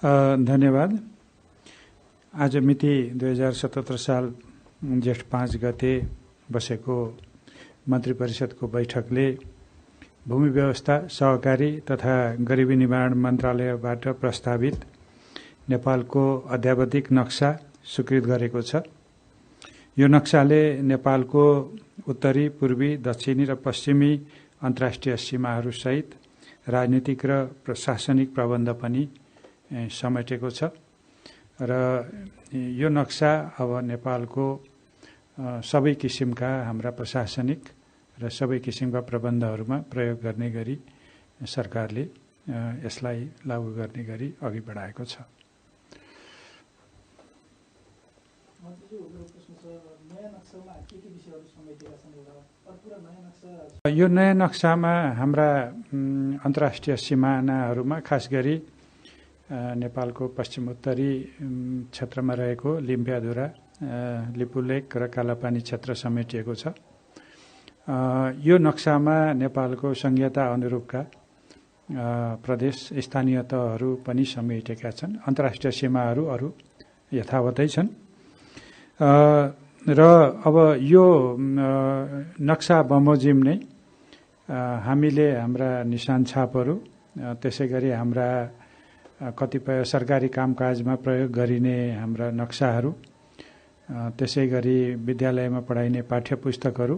धन्यवाद। आज मिति 2077 साल जेठ 5 गते बसेको मन्त्री परिषदको बैठकले भूमि व्यवस्था, सहकारी तथा गरिबी निवारण मन्त्रालयबाट प्रस्तावित नेपालको अध्यावधिक नक्सा स्वीकृत गरेको छ। यो नक्साले नेपालको उत्तरी, पूर्वी, दक्षिणी र पश्चिमी अन्तर्राष्ट्रिय सीमाहरूसहित राजनीतिक र प्रशासनिक प्रबन्ध पनि समेटेको छ र यो नक्सा अब नेपालको सबै किसिमका हाम्रा प्रशासनिक र सबै किसिमका प्रबन्धहरूमा प्रयोग गर्ने गरी सरकारले यसलाई लागू गर्ने गरी अघि बढाएको छ। यो नयाँ नक्सामा हाम्रा अन्तर्राष्ट्रिय सीमानाहरूमा खास गरी नेपालको पश्चिमोत्तरी क्षेत्रमा रहेको लिम्पियाधुरा, लिपुलेक र कालापानी क्षेत्र समेटिएको छ। यो नक्सामा नेपालको संहिता अनुरूपका प्रदेश स्थानीय तहहरू पनि समेटेका छन्। अन्तर्राष्ट्रिय सीमाहरू अरू यथावतै छन् र अब यो नक्सा बमोजिम नै हामीले हाम्रा निशान छापहरू, त्यसै गरी हाम्रा कतिपय सरकारी कामकाजमा प्रयोग गरिने हाम्रा नक्साहरू, त्यसै गरी विद्यालयमा पढाइने पाठ्यपुस्तकहरू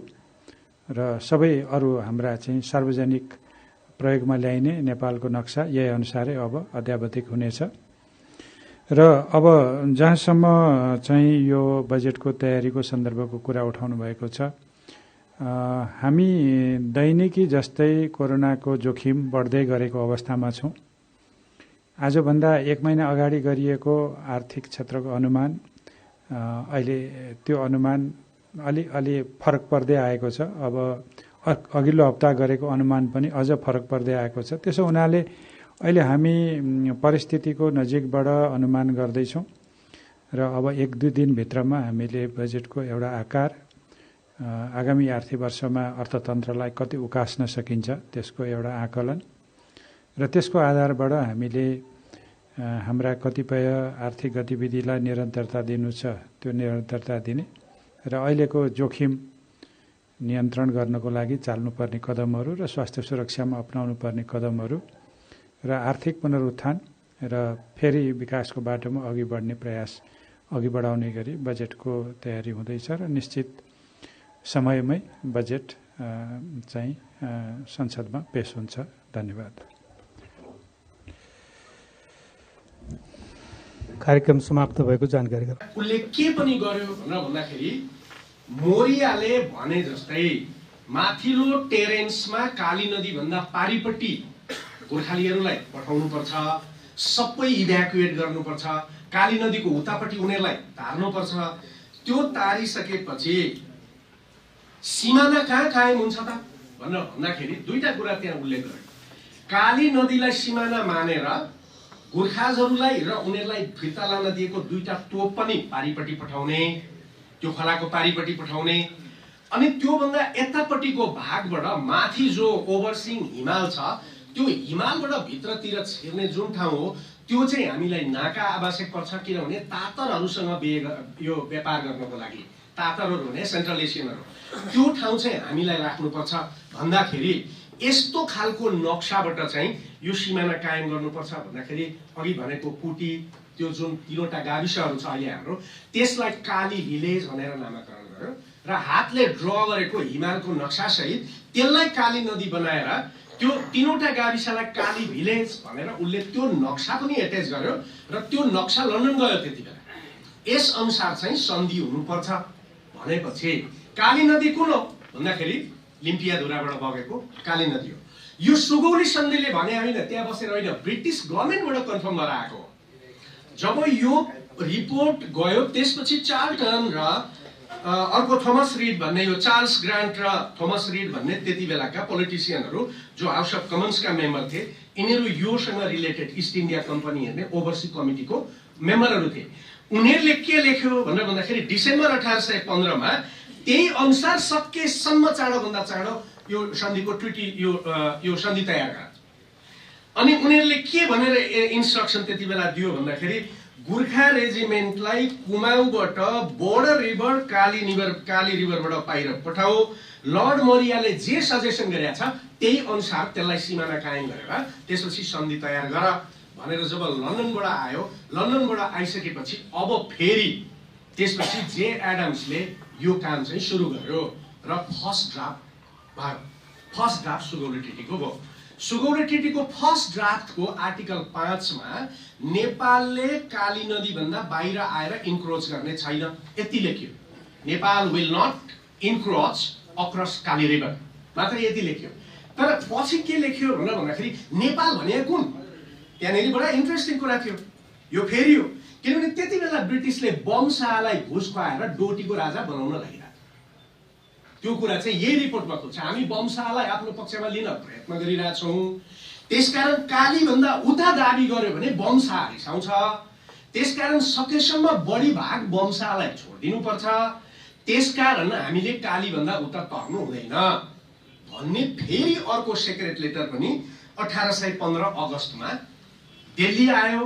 र सबै अरू हाम्रा चाहिँ सार्वजनिक प्रयोगमा ल्याइने नेपालको नक्सा यही अनुसारै अब अध्यावधिक हुनेछ। र अब जहाँसम्म चाहिँ यो बजेटको तयारीको सन्दर्भको कुरा उठाउनु भएको छ, हामी दैनिकी जस्तै कोरोनाको जोखिम बढ्दै गरेको अवस्थामा छौँ। आजभन्दा 1 महिना अगाडि गरिएको आर्थिक क्षेत्रको अनुमान अहिले त्यो अनुमान अलि फरक पर्दै आएको छ। अब अघिल्लो हप्ता गरेको अनुमान पनि अझ फरक पर्दै आएको छ। त्यसो हुनाले अहिले हामी परिस्थितिको नजिकबाट अनुमान गर्दैछौँ र अब 1-2 दिनभित्रमा हामीले बजेटको एउटा आकार, आगामी आर्थिक वर्षमा अर्थतन्त्रलाई कति उकास्न सकिन्छ त्यसको एउटा आकलन र त्यसको आधारबाट हामीले हाम्रा कतिपय आर्थिक गतिविधिलाई निरन्तरता दिनु छ, त्यो निरन्तरता दिने र अहिलेको जोखिम नियन्त्रण गर्नको लागि चाल्नुपर्ने कदमहरू र स्वास्थ्य सुरक्षामा अपनाउनु पर्ने कदमहरू र आर्थिक पुनरुत्थान र फेरि विकासको बाटोमा अघि बढ्ने प्रयास अघि बढाउने गरी बजेटको तयारी हुँदैछ र निश्चित समयमै बजेट चाहिँ संसदमा पेश हुन्छ। धन्यवाद। कार्यक्रम समाप्त भएको जानकारी गरे। उसले के पनि गर्यो भनेर भन्दाखेरि मोरियाले भने जस्तै माथिल्लो टेरेन्समा काली नदी भन्दा पारिपट्टि गोर्खालीहरूलाई पठाउनुपर्छ, सबै इभ्याकुएट गर्नुपर्छ, काली नदीको उतापट्टि उनीहरूलाई तार्नुपर्छ। त्यो तारिसकेपछि सिमाना कहाँ कायम हुन्छ त भनेर भन्दाखेरि दुईटा कुरा त्यहाँ उल्लेख गर्यो। काली नदीलाई सिमाना मानेर गोर्खाजहरूलाई र उनीहरूलाई फिर्ता लान दिएको 2टा तोप पनि पारिपट्टि पठाउने, त्यो खोलाको पारिपट्टि पठाउने, अनि त्योभन्दा यतापट्टिको भागबाट माथि जो ओभरसिङ हिमाल छ त्यो हिमालबाट भित्रतिर छिर्ने जुन ठाउँ हो त्यो चाहिँ हामीलाई नाका आवश्यक पर्छ। किनभने तातरहरूसँग यो व्यापार गर्नको लागि, तातरहरू हुने सेन्ट्रल एसियनहरू, त्यो ठाउँ चाहिँ हामीलाई राख्नुपर्छ भन्दाखेरि यस्तो खालको नक्साबाट चाहिँ यो सिमाना कायम गर्नुपर्छ भन्दाखेरि अघि भनेको कुटी, त्यो जुन 3वटा गाविसहरू छ अहिले हाम्रो, त्यसलाई काली भिलेज भनेर नामाकरण गर्यो र हातले ड्र गरेको हिमालको नक्सासहित त्यसलाई काली नदी बनाएर त्यो 3वटा गाविसलाई काली भिलेज भनेर उसले त्यो नक्सा पनि एट्याच गर्यो र त्यो नक्सा लन्डन गयो त्यति बेला। यस अनुसार चाहिँ सन्धि हुनुपर्छ भनेपछि काली नदी कुन हो भन्दाखेरि लिम्पियाधुराबाट बगेको काली नदी हो। यो सुगौली सन्धिले भने होइन, त्यहाँ बसेर होइन, ब्रिटिस गभर्नमेन्टबाट कन्फर्म गरेर आएको। जब यो रिपोर्ट गयो त्यसपछि चार्ल्टन र अर्को थोमस रिड भन्ने, यो चार्ल्स ग्रान्ट र थोमस रिड भन्ने त्यति बेलाका पोलिटिसियनहरू जो हाउस अफ कमन्सका मेम्बर थिए, यिनीहरू योसँग रिलेटेड इस्ट इन्डिया कम्पनी हेर्ने ओभरसी कमिटीको मेम्बरहरू थिए। उनीहरूले के लेख्यो भनेर भन्दाखेरि डिसेम्बर 1815 त्यही अनुसार सकेसम्म चाँडोभन्दा चाँडो यो सन्धिको ट्रिटी, यो सन्धि तयार गर। अनि उनीहरूले के भनेर इन्स्ट्रक्सन त्यति बेला दियो भन्दाखेरि गोर्खा रेजिमेन्टलाई कुमाऊबाट बोर्डर रिभर काली रिभरबाट बाहिर पठाऊ। लर्ड मौर्यले जे सजेसन गरेका छ त्यही अनुसार त्यसलाई सिमाना कायम गरेर त्यसपछि सन्धि तयार गर भनेर जब लन्डनबाट आयो, लन्डनबाट आइसकेपछि अब फेरि त्यसपछि जे एडम्सले यो काम चाहिँ सुरु गर्यो र फर्स्ट ड्राफ्ट भयो। फर्स्ट ड्राफ्ट सुगौली ट्रिटीको भयो। सुगौली ट्रिटीको फर्स्ट ड्राफ्टको आर्टिकल 5 मा नेपालले काली नदी भन्दा बाहिर आएर इन्क्रोच गर्ने छैन यति लेख्यो। Nepal will not encroach across Kali river, मात्र यति लेख्यो। तर पछि के लेख्यो भनेर भन्दाखेरि नेपाल भनेको कुन, त्यहाँनिर बडा इन्ट्रेस्टिङ कुरा थियो। यो फेरि हो, किनभने त्यति बेला ब्रिटिसले वंशालाई घुस खुवाएर डोटीको राजा बनाउन लागिरहेको। त्यो कुरा चाहिँ यही रिपोर्टमा खुल्छ। हामी वंशालाई आफ्नो पक्षमा लिन प्रयत्न गरिरहेछौँ। त्यसकारण काली भन्दा उता दाबी गर्यो भने वंशा रिसाउँछ। त्यसकारण सकेसम्म बढी भाग वंशालाई छोडिदिनु पर्छ। त्यसकारण हामीले काली भन्दा उता तर्नु हुँदैन भन्ने फेरि अर्को सेक्रेट लेटर पनि 1815 अगस्तमा दिल्ली आयो।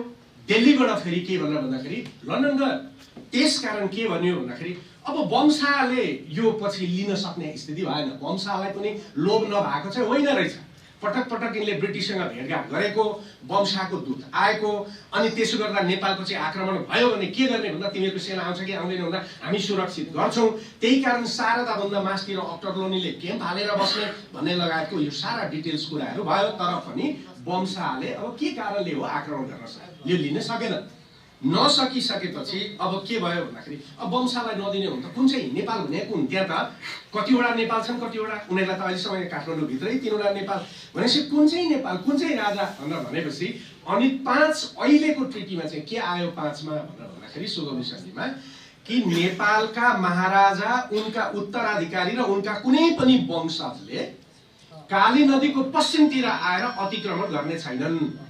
दिल्लीबाट फेरि के भनेर भन्दाखेरि लन्डन गयो। त्यसकारण के भन्यो भन्दाखेरि अब वंशाले यो पछि लिन सक्ने स्थिति भएन। वंशालाई पनि लोभ नभएको चाहिँ होइन रहेछ। पटक पटक यिनले ब्रिटिससँग भेटघाट गरेको, वंशाको दूत आएको, अनि त्यसो गर्दा नेपालको चाहिँ आक्रमण भयो भने के गर्ने भन्दा तिमीहरूको सेना आउँछ कि आउँदैन भन्दा हामी सुरक्षित गर्छौँ। त्यही कारण शारदाभन्दा मास्तिर अक्टरलोनीले क्याम्प हालेर बस्ने भन्ने लगायतको यो सारा डिटेल्स कुराहरू भयो। तर पनि वंशाले अब के कारणले हो आक्रमण गर्न यो लिन सकेन। नसकिसकेपछि अब के भयो भन्दाखेरि अब वंशालाई नदिने हो भने त कुन चाहिँ नेपाल भने कुन, त्यहाँ त कतिवटा नेपाल छन्, कतिवटा उनीहरूलाई त अहिलेसम्म काठमाडौँभित्रै 3वटा नेपाल भनेपछि कुन चाहिँ नेपाल, कुन चाहिँ राजा भनेर भनेपछि अनि 5 अहिलेको ट्रिटीमा चाहिँ के आयो 5 मा भनेर भन्दाखेरि सुगौली सन्धिमा कि नेपालका महाराजा, उनका उत्तराधिकारी र उनका कुनै पनि वंशजले काली नदीको पश्चिमतिर आएर अतिक्रमण गर्ने छैनन्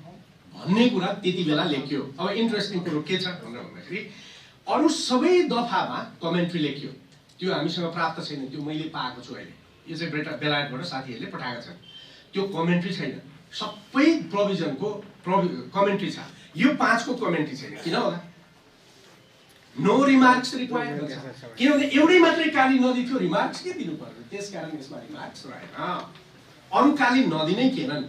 भन्ने कुरा त्यति बेला लेख्यो। अब इन्ट्रेस्टिङ कुरो के छ भनेर भन्दाखेरि अरू सबै दफामा कमेन्ट्री लेख्यो। त्यो हामीसँग प्राप्त छैन, त्यो मैले पाएको छु अहिले। यो चाहिँ बेलायतबाट साथीहरूले पठाएका छन्। त्यो कमेन्ट्री छैन, सबै प्रोभिजनको कमेन्ट्री छ। यो 5 को कमेन्ट्री छैन। किन होला? नो रिमार्क्स रिक्वायर्ड भन्छ। किनभने एउटै मात्रै काली नदी थियो, रिमार्क्स के दिनु पर्यो? त्यसकारण यसमा रिमार्क्स रहेन। अरू काली नदी नै केनन्।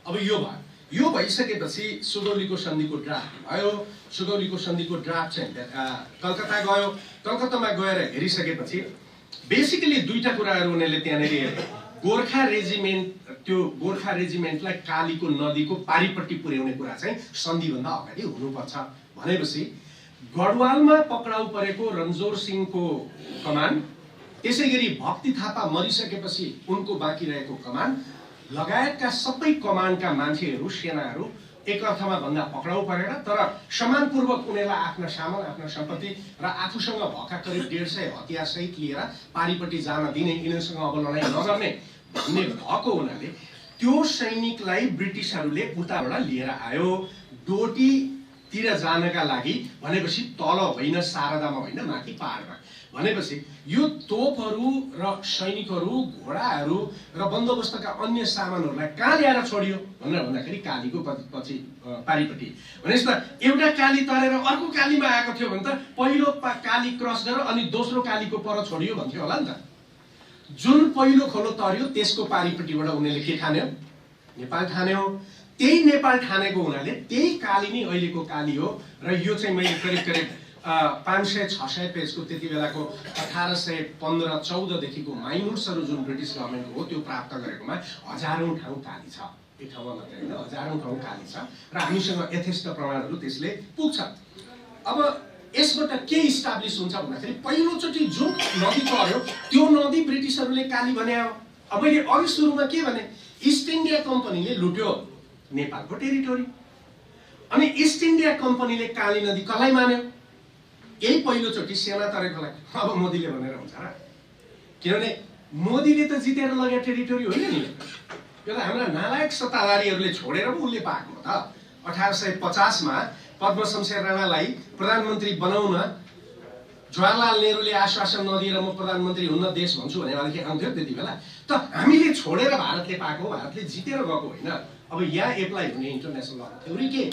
अब यो भयो। यो भइसकेपछि सुगौलीको सन्धिको ड्राफ्ट भयो। सुगौलीको सन्धिको ड्राफ्ट चाहिँ कलकत्ता गयो। कलकत्तामा गएर हेरिसकेपछि बेसिकली दुईटा कुराहरू उनीहरूले त्यहाँनिर हेरे। गोर्खा रेजिमेन्ट, त्यो गोर्खा रेजिमेन्टलाई कालीको नदीको पारिपट्टि पुर्याउने कुरा चाहिँ सन्धिभन्दा अगाडि हुनुपर्छ भनेपछि गढवालमा पक्राउ परेको रन्जोर सिंहको कमान, त्यसै गरी भक्ति थापा मरिसकेपछि उनको बाँकी रहेको कमान लगायतका सबै कमानका मान्छेहरू, सेनाहरू एक अर्थमा भन्दा पक्राउ परेर तर सम्मानपूर्वक उनीहरूलाई आफ्ना सामान, आफ्ना सम्पत्ति र आफूसँग भएका करिब 150 हतियार सहित लिएर पारिपट्टि जान दिने, यिनीहरूसँग अब लडाइँ नगर्ने भन्ने भएको हुनाले त्यो सैनिकलाई ब्रिटिसहरूले उताबाट लिएर आयो डोटीतिर जानका लागि। भनेपछि तल होइन, शारदामा होइन, माथि पहाडमा। भनेपछि यो तोपहरू र सैनिकहरू, घोडाहरू र बन्दोबस्तका अन्य सामानहरूलाई कहाँ ल्याएर छोडियो भनेर भन्दाखेरि कालीको पछि पारिपट्टि। भनेपछि त एउटा काली तरेर अर्को कालीमा आएको थियो भने त पहिलो काली क्रस गरेर अनि दोस्रो कालीको पर छोडियो भन्थ्यो होला नि त। जुन पहिलो खोलो तर्यो त्यसको पारिपट्टिबाट उनीहरूले के ठान्यो? नेपाल ठान्यो। त्यही नेपाल ठानेको हुनाले त्यही काली नै अहिलेको काली हो। र यो चाहिँ मैले करिब 500-600 पेजको त्यति बेलाको 1815-14 देखिको माइनुट्सहरू जुन ब्रिटिस गभर्मेन्टको हो त्यो प्राप्त गरेकोमा हजारौं ठाउँ काली छ। एक ठाउँमा मात्रै होइन, हजारौं ठाउँ काली छ र हामीसँग यथेष्ट प्रमाणहरू त्यसले पुग्छ। अब यसबाट के इस्टाब्लिस हुन्छ भन्दाखेरि पहिलोचोटि जुन नदी पर्यो त्यो नदी ब्रिटिसहरूले काली भने। अब मैले अघि सुरुमा के भने, इस्ट इन्डिया कम्पनीले लुट्यो नेपालको टेरिटोरी, अनि इस्ट इन्डिया कम्पनीले काली नदी कसलाई मान्यो? यही पहिलोचोटि सेना तरेकोलाई। अब मोदीले भनेर हुन्छ र, किनभने मोदीले त जितेर लगे टेरिटोरी होइन नि। यो त हाम्रा नालायक सत्ताधारीहरूले छोडेर पो उसले पाएको हो त। 1850 मा पद्म शमशेर राणालाई प्रधानमन्त्री बनाउन जवाहरलाल नेहरूले आश्वासन नदिएर म प्रधानमन्त्री हुन्न देश भन्छु भनेदेखि आउँथ्यो त्यति बेला। त हामीले छोडेर भारतले पाएको, भारतले जितेर गएको होइन। अब यहाँ एप्लाई हुने इन्टरनेसनल लको थ्योरी के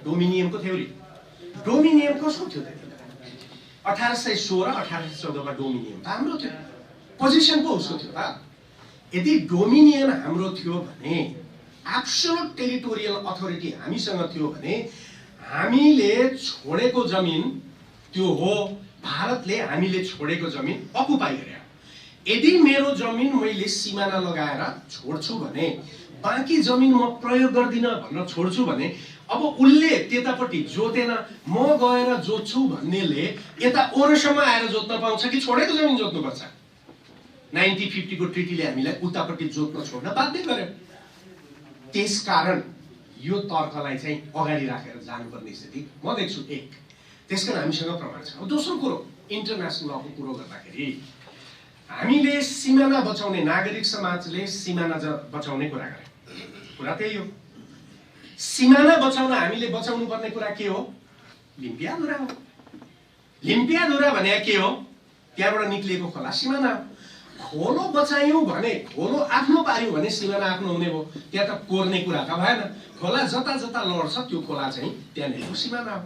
डोमिनियनको थ्योरी डोमिनियन कसको थियो त्यतिबेला 1816 1814 मा डोमिनियन त हाम्रो थियो पोजिसन पो उसको थियो त यदि डोमिनियन हाम्रो थियो भने एब्सोल्युट टेरिटोरियल अथोरिटी हामीसँग थियो भने हामीले छोडेको जमिन त्यो हो भारतले हामीले छोडेको जमिन अकुपाई गर्यो यदि मेरो जमिन मैले सीमाना लगाएर छोड्छु भने बाँकी जमिन म प्रयोग गर्दिन भन्न छोड्छु भने अब उल्ले त्यतापट्टि जोतेन म गएर जोत्छु भन्नेले यता ओरसम्म आएर जोत्न पाउँछ कि छोडेको जमिन जोत्नुपर्छ 1950 को ट्रिटीले हामीलाई उतापट्टि जोत्न छोड्न बाध्य गर्यो त्यसकारण यो तर्कलाई चाहिँ अगाडि राखेर जानुपर्ने स्थिति म देख्छु एक त्यसकारण हामीसँग प्रमाण छ दोस्रो कुरो इन्टरनेसनल लको कुरो गर्दाखेरि हामीले सीमाना बचाउने नागरिक समाजले सीमाना बचाउने कुरा गरे कुरा त्यही हो सीमाना बचाउन हामीले बचाउनु पर्ने कुरा के हो लिम्पियाधुरा हो लिम्पियाधुरा भने के हो त्यहाँबाट निक्लिएको खोला सीमाना हो खोलो बचायौं भने खोलो आफ्नो पार्यौं भने सीमाना आफ्नो हुने भयो त्यहाँ त कोर्ने कुरा त भएन खोला जता जता लड्छ त्यो खोला चाहिँ त्यहाँनिर सीमाना हो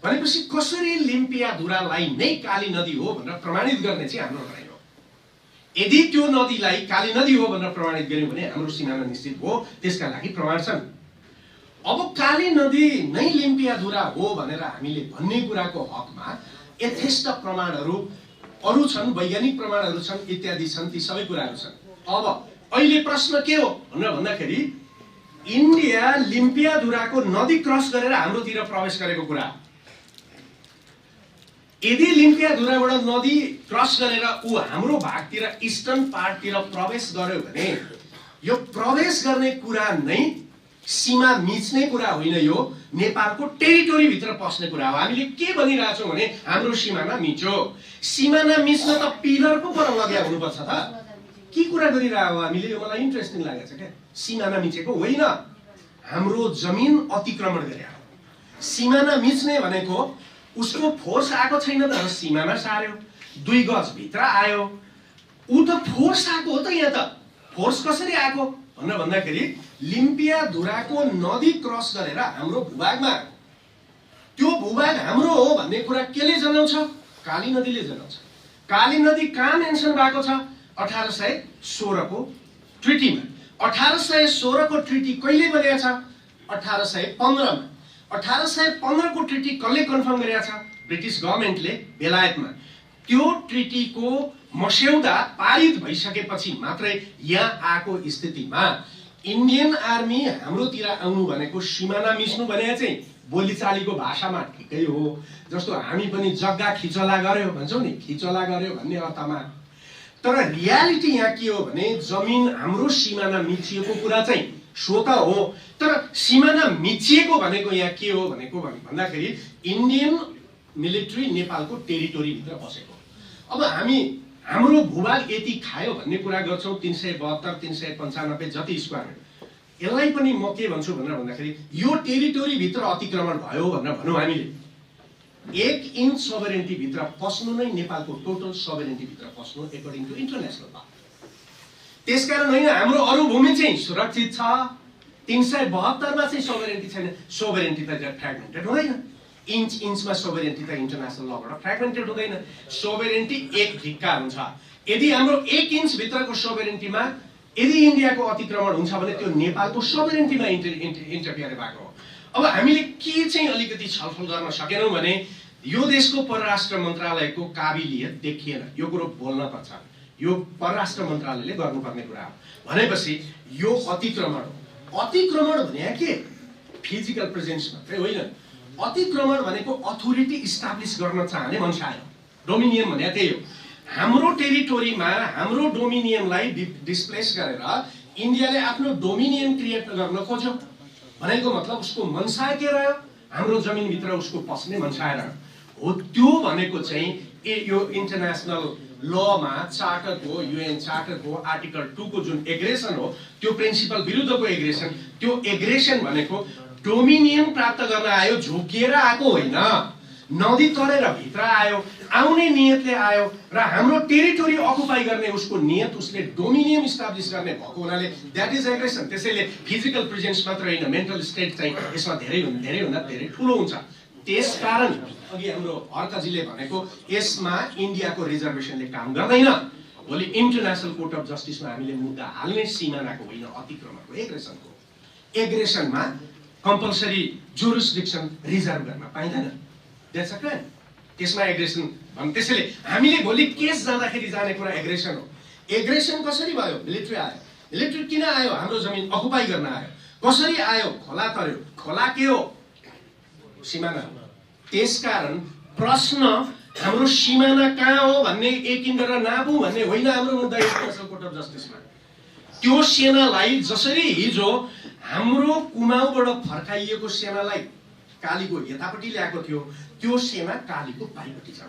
भनेपछि कसरी लिम्पियाधुरालाई नै काली नदी हो भनेर प्रमाणित गर्ने चाहिँ हाम्रो लडाई हो यदि त्यो नदीलाई काली नदी हो भनेर प्रमाणित गर्यौं भने हाम्रो सीमाना निश्चित हो त्यसका लागि प्रमाण छन् अब काली नदी नै लिम्पियाधुरा हो भनेर हामीले भन्ने कुराको हकमा यथेष्ट प्रमाणहरू अरु छन् वैज्ञानिक प्रमाणहरू छन् इत्यादि छन् ती सबै कुराहरू छन् अब अहिले प्रश्न के हो भनेर भन्दाखेरि इन्डिया लिम्पियाधुराको नदी क्रस गरेर हाम्रोतिर प्रवेश गरेको कुरा यदि लिम्पियाधुराबाट नदी क्रस गरेर उ हाम्रो भागतिर इस्टर्न पार्टतिर प्रवेश गर्यो भने यो प्रवेश गर्ने कुरा नै सीमा मिच्ने कुरा होइन यो नेपालको टेरिटोरी भित्र पस्ने कुरा हो हामीले के भनिरहेछौं भने हाम्रो सीमाना मिच्यो सीमाना मिच्न त पिलर पो पर लग्या हुनुपर्छ त के कुरा गरिरहेको हामीले यो मलाई इन्ट्रेस्टिङ लागेछ के सीमाना मिचेको होइन हाम्रो जमिन अतिक्रमण गरे सीमाना मिच्ने भनेको उसको फोर्स आएको छैन त सीमाना सार्यो 2 गज भित्र आयो उ त फोर्स आएको हो त यहाँ त फोर्स कसरी आएको भनेर भन्दाखेरि लिम्पियाधुराको नदी क्रस गरेर हाम्रो भूभागमा त्यो भूभाग हाम्रो हो भन्ने कुरा केले जनाउँछ काली नदीले जनाउँछ काली नदी कहाँ मेन्सन भएको छ 1816 को ट्रिटीमा 1816 को ट्रिटी कहिले बनेको छ 1815 मा 1815 को ट्रिटी कसले कन्फर्म गरेको छ ब्रिटिश गभर्नमेन्टले बेलायतमा त्यो ट्रिटीको मस्यौदा पारित भइसकेपछि मात्रै यहाँ आएको स्थितिमा इन्डियन आर्मी हाम्रोतिर आउनु भनेको सीमाना मिच्नु भने चाहिँ बोलीचालीको भाषामा ठिकै हो जस्तो हामी पनि जग्गा खिचला गर्यो भन्छौं नि खिचला गर्यो भन्ने अर्थमा तर रियालिटी यहाँ के हो भने जमिन हाम्रो सीमाना मिचिएको कुरा चाहिँ स्वत हो तर सीमाना मिचिएको भनेको यहाँ के हो भनेको भन्दाखेरि इन्डियन मिलिट्री नेपालको टेरिटोरी भित्र बसेको अब हामी हाम्रो भूभाग यति खायो भन्ने कुरा गर्छौं 372 395 जति स्क्वायर यसलाई पनि म के भन्छु भनेर भन्दाखेरि यो टेरिटोरी भित्र अतिक्रमण भयो भनेर भनौं हामीले 1 इंच सोभरेन्टी भित्र पस्नु नै नेपालको टोटल सोभरेन्टी भित्र पस्नु अकर्डिङ टु इन्टरनेसनल ल त्यसकारण होइन हाम्रो अरु भूमि चाहिँ सुरक्षित छ 372 मा चाहिँ सोभरेन्टी छैन सोभरेन्टी त फ्र्यागमेन्टेड हुँदैन इंचमा सोभरेन्टी त इन्टरनेसनल लबाट फ्र्यागमेन्टेड हुँदैन सोभरेन्टी एक ढिक्का हुन्छ यदि हाम्रो 1 इंच भित्रको सोभरेन्टीमा यदि इन्डियाको अतिक्रमण हुन्छ भने त्यो नेपालको सोभरेन्टीमा इन्टरफियर भएको हो अब हामीले के चाहिँ अलिकति छलफल गर्न सकेनौं भने यो देशको परराष्ट्र मन्त्रालयको काबिलियत देखिएन यो कुरो बोल्न पर्छ यो परराष्ट्र मन्त्रालयले गर्नुपर्ने कुरा हो भनेपछि यो अतिक्रमण भने के फिजिकल प्रेजेन्स मात्रै होइन अतिक्रमण भनेको अथोरिटी इस्टाब्लिश गर्न चाहने मान्छे आयो डोमिनियन भने त्यही हो हाम्रो टेरिटोरीमा हाम्रो डोमिनियनलाई डिस्प्लेस गरेर इन्डियाले आफ्नो डोमिनियन क्रिएट गर्न खोज्यो भनेको मतलब उसको मनसा के रह्यो हाम्रो जमिन भित्र उसको पस्ने मनसा रह्यो हो त्यो भनेको चाहिँ यो इन्टरनेसनल लमा चार्टरको युएन चार्टरको आर्टिकल 2 को जुन एग्रेसन हो त्यो प्रिन्सिपल विरुद्धको एग्रेसन त्यो एग्रेसन भनेको डोमिनियन प्राप्त गर्न आयो झुकिएर आएको होइन नदी तरेर भित्र आयो, आउने नियतले आयो र हाम्रो टेरिटोरी अकुपाई गर्ने उसको नियत, उसले डोमिनियम इस्टाब्लिस गर्ने भएको हुनाले द्याट इज एग्रेसन। त्यसैले फिजिकल प्रेजेन्स मात्र होइन, मेन्टल स्टेट चाहिँ यसमा धेरैभन्दा धेरै ठुलो हुन्छ। त्यसकारण अघि हाम्रो हर्कजीले भनेको यसमा इन्डियाको रिजर्भेसनले काम गर्दैन। भोलि इन्टरनेसनल कोर्ट अफ जस्टिसमा हामीले मुद्दा हाल्ने सिमानाको होइन, अतिक्रमणको, एग्रेसनको। एग्रेसनमा कम्पलसरी जुरिसडिक्सन रिजर्भ गर्न पाइँदैन, द्याट्स अ क्राइम। त्यसमा एग्रेसन भन्। त्यसैले हामीले भोलि केस जाँदाखेरि जाने कुरा एग्रेसन हो। एग्रेसन कसरी भयो? मिलिट्री आयो। मिलिट्री किन आयो? हाम्रो जमिन अकुपाई गर्न आयो। कसरी आयो? खोला तर्यो। खोला के हो? सिमाना हो। त्यसकारण प्रश्न हाम्रो सिमाना कहाँ हो भन्ने एकिन गरेर नापौँ भन्ने होइन हाम्रो मुद्दा इन्टरनेसनल कोर्ट अफ जस्टिसमा। त्यो सेनालाई जसरी हिजो हाम्रो कुमाऊबाट फर्काइएको सेनालाई कालीको यतापट्टि ल्याएको थियो, त्यो सेना कालीको पारिपट्टि छ।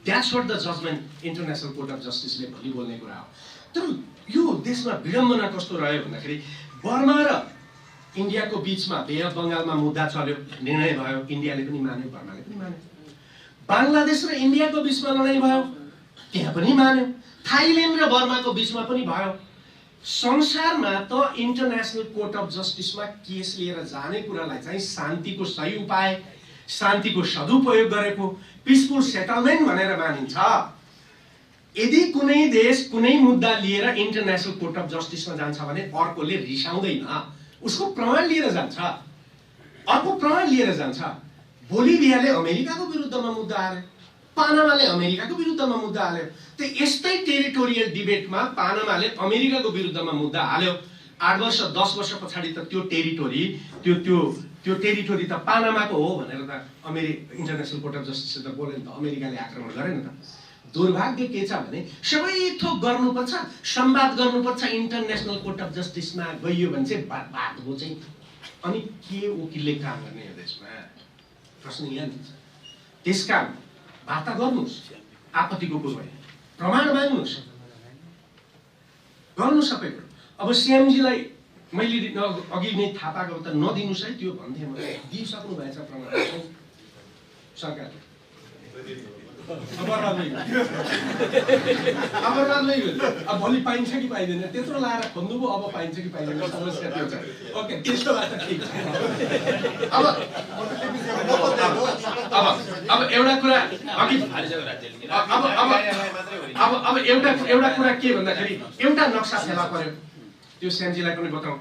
That's what the judgement international court of जस्टिसले भोलि बोल्ने कुरा हो। तर यो देशमा विडम्बना कस्तो रह्यो भन्दाखेरि बर्मा र इन्डियाको बीचमा बे अफ बङ्गालमा मुद्दा चल्यो, निर्णय भयो, इन्डियाले पनि मान्यो, बर्माले पनि मान्यो। बाङ्लादेश र इन्डियाको बीचमा लडाइँ भयो, त्यहाँ पनि मान्यो। थाइल्यान्ड र बर्माको बीचमा पनि भयो। संसारमा त इन्टरनेसनल कोर्ट अफ जस्टिसमा केस लिएर जाने कुरालाई चाहिँ शान्तिको सही उपाय, शान्तिको सदुपयोग गरेको, पिसफुल सेटलमेन्ट भनेर मानिन्छ। यदि कुनै देश कुनै मुद्दा लिएर इन्टरनेसनल कोर्ट अफ जस्टिसमा जान्छ भने अर्कोले रिसाउँदैन, उसको प्रमाण लिएर जान्छ, अर्को प्रमाण लिएर जान्छ। बोलिभियाले अमेरिकाको विरुद्धमा मुद्दा हाल्यो, पानामाले अमेरिकाको विरुद्धमा मुद्दा हाल्यो। त्यो यस्तै टेरिटोरियल डिबेटमा पानामाले अमेरिकाको विरुद्धमा मुद्दा हाल्यो। 8 वर्ष 10 वर्ष पछाडि त त्यो टेरिटोरी टेरिटोरी त पानामाको हो भनेर त इन्टरनेसनल कोर्ट अफ जस्टिसले त बोल्यो नि त, अमेरिकाले आक्रमण गरेन त। दुर्भाग्य के छ भने सबै थोक गर्नुपर्छ, संवाद गर्नुपर्छ, इन्टरनेसनल कोर्ट अफ जस्टिसमा गइयो भने चाहिँ बात हो चाहिँ। अनि के वकिलले काम गर्ने यो देशमा? प्रश्न यहाँ छ। त्यसकारण वार्ता गर्नुहोस्, आपत्तिको कुरो होइन, प्रमाण माग्नुहोस्, गर्नु सबै कुरो। अब श्यामजीलाई मैले अघि नै थाहा पाएको त नदिनुहोस् है त्यो भन्थेँ, म दिइसक्नु भएछ प्रमाण सरकारले। अब भोलि पाइन्छ कि पाइँदैन त्यत्रो लाएर खोज्नुभयो, अब पाइन्छ कि पाइँदैन समस्या त्यो छ। ओके, त्यस्तो भए त ठिक छ। अब एउटा कुरा अघि अब एउटा कुरा के भन्दाखेरि एउटा नक्सा फेला पर्यो, त्यो श्यामजीलाई पनि बताउँ।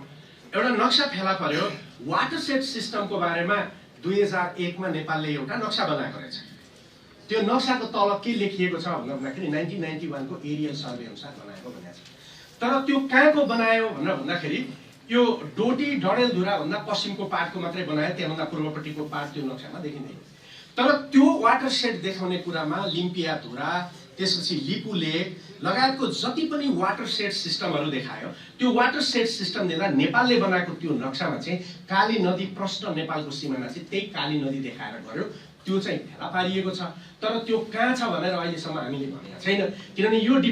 एउटा नक्सा फेला पर्यो, वाटर सेट सिस्टमको बारेमा 2001 मा नेपालले एउटा नक्सा बनाएको रहेछ। त्यो नक्साको तल के लेखिएको छ भन्दाखेरि 1991 को एरियल सर्वे अनुसार बनाएको भनेको छ। तर त्यो कहाँको बनायो भनेर भन्दाखेरि यो डोटी डडेलधुरा भन्दा पश्चिमको पार्टको मात्रै बनायो, त्यहाँभन्दा पूर्वपट्टिको पार्ट त्यो नक्सामा देखिँदैन। तर त्यो वाटर सेट देखाउने कुरामा लिम्पिया धुरा, त्यसपछि लिपु लेक लगायतको जति पनि वाटर सेट सिस्टमहरू देखायो, त्यो वाटर सेट सिस्टम देख्दा नेपालले बनाएको त्यो नक्सामा चाहिँ काली नदी प्रष्ट नेपालको सिमाना चाहिँ त्यही काली नदी देखाएर गर्यो। त्यो चाहिँ फेला पारिएको छ। तर त्यो कहाँ छ भनेर अहिलेसम्म हामीले भनेका छैन, किनभने यो